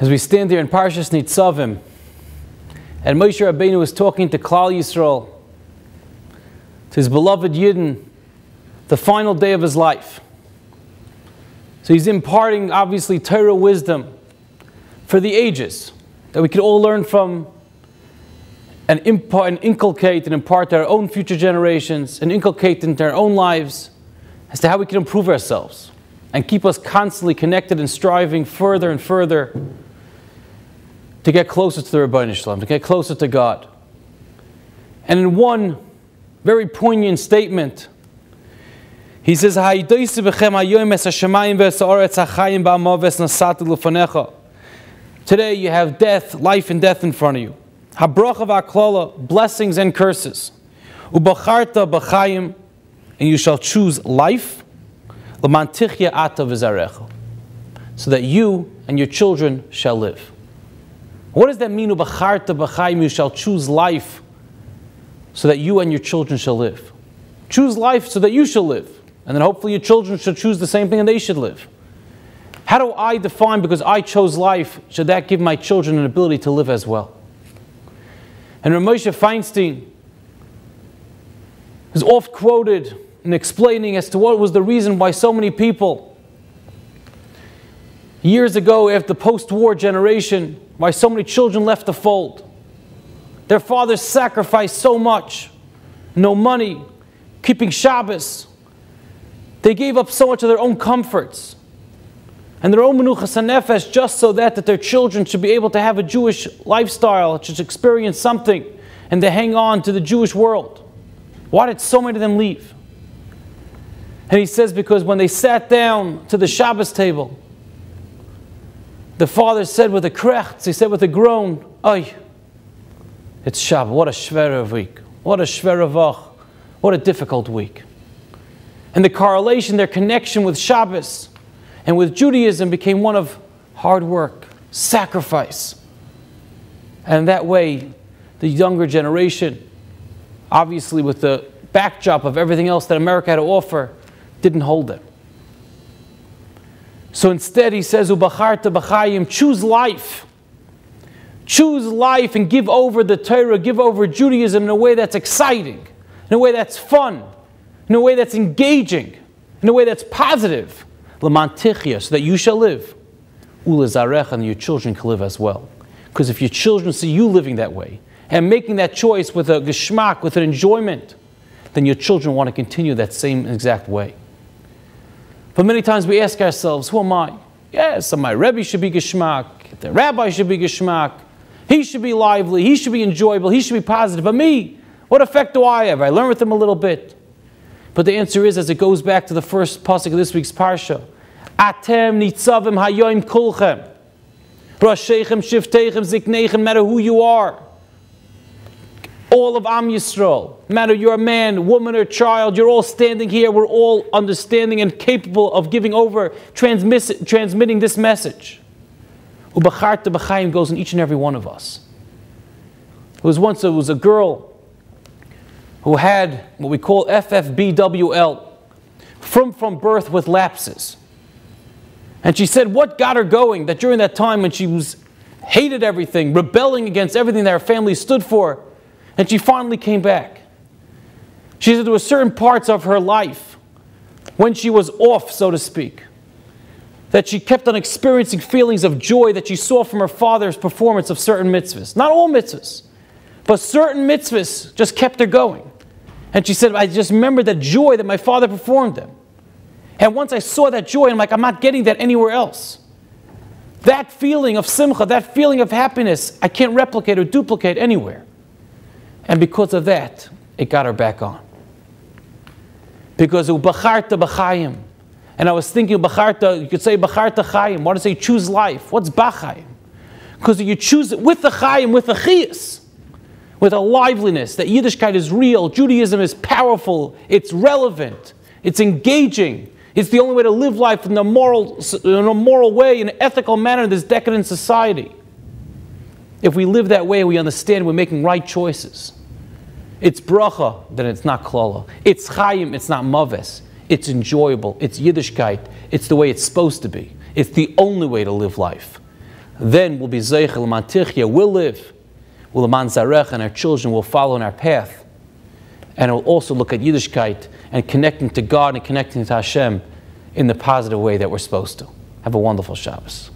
As we stand here in Parshat Nitzavim, and Moshe Rabbeinu was talking to Klal Yisrael, to his beloved Yidden, the final day of his life. So he's imparting, obviously, Torah wisdom for the ages, that we can all learn from and inculcate and impart to our own future generations, and inculcate into our own lives as to how we can improve ourselves and keep us constantly connected and striving further and further to get closer to the Rebbeinu Shalom, to get closer to God. And in one very poignant statement, he says, today you have death, life and death in front of you. Blessings and curses. And you shall choose life, so that you and your children shall live. What does that mean? You shall choose life so that you and your children shall live. Choose life so that you shall live. And then hopefully your children should choose the same thing and they should live. How do I define, because I chose life, should that give my children an ability to live as well? And Rav Moshe Feinstein is oft quoted in explaining as to what was the reason why so many people, years ago after the post-war generation, why so many children left the fold. Their fathers sacrificed so much. No money, keeping Shabbos. They gave up so much of their own comforts and their own menuchas hanefesh just so that their children should be able to have a Jewish lifestyle, should experience something, and to hang on to the Jewish world. Why did so many of them leave? And he says because when they sat down to the Shabbos table, the father said with a krechts, he said with a groan, "Oy, it's Shabbos, what a shvera week, what a shvera vach, what a difficult week." And the correlation, their connection with Shabbos and with Judaism became one of hard work, sacrifice. And that way, the younger generation, obviously with the backdrop of everything else that America had to offer, didn't hold them. So instead he says, Ubacharta b'chayim, choose life. Choose life and give over the Torah, give over Judaism in a way that's exciting, in a way that's fun, in a way that's engaging, in a way that's positive. L'mantichya, so that you shall live. Ulezarecha, and your children can live as well. Because if your children see you living that way, and making that choice with a geschmack, with an enjoyment, then your children want to continue that same exact way. But many times we ask ourselves, who am I? Yes, so my Rebbe should be geschmack, the rabbi should be geschmack, he should be lively, he should be enjoyable, he should be positive. But me, what effect do I have? I learn with him a little bit. But the answer is, as it goes back to the first pasuk of this week's Parsha, Atem Nitzavim hayoim kulchem, Rasheichem, Shiftechem, Ziknechem, no matter who you are, all of Am Yisrael, no matter you're a man, woman, or child, you're all standing here, we're all understanding and capable of giving over, transmitting this message. Ubacharta b'chayim goes in each and every one of us. There was a girl who had what we call FFBWL, from birth with lapses. And she said what got her going, that during that time when she hated everything, rebelling against everything that her family stood for, and she finally came back. She said there were certain parts of her life, when she was off, so to speak, that she kept on experiencing feelings of joy that she saw from her father's performance of certain mitzvahs. Not all mitzvahs, but certain mitzvahs just kept her going. And she said, I just remember that joy that my father performed them. And once I saw that joy, I'm like, I'm not getting that anywhere else. That feeling of simcha, that feeling of happiness, I can't replicate or duplicate anywhere. And because of that, it got her back on. Because Ubacharta b'chayim. And I was thinking, Bacharta, you could say Bacharta chayim. Why do you say choose life? What's b'chayim? Because you choose it with the chayim, with the chiyas, with a liveliness, that Yiddishkeit is real, Judaism is powerful, it's relevant, it's engaging, it's the only way to live life in a moral way, in an ethical manner in this decadent society. If we live that way, we understand we're making right choices. It's bracha, then it's not klala. It's chayim, it's not maves. It's enjoyable, it's Yiddishkeit, it's the way it's supposed to be. It's the only way to live life. then we'll be Zeichel Mantichya, we'll live. We'll Leman Zarech, and our children will follow in our path. And we'll also look at Yiddishkeit and connecting to God and connecting to Hashem in the positive way that we're supposed to. Have a wonderful Shabbos.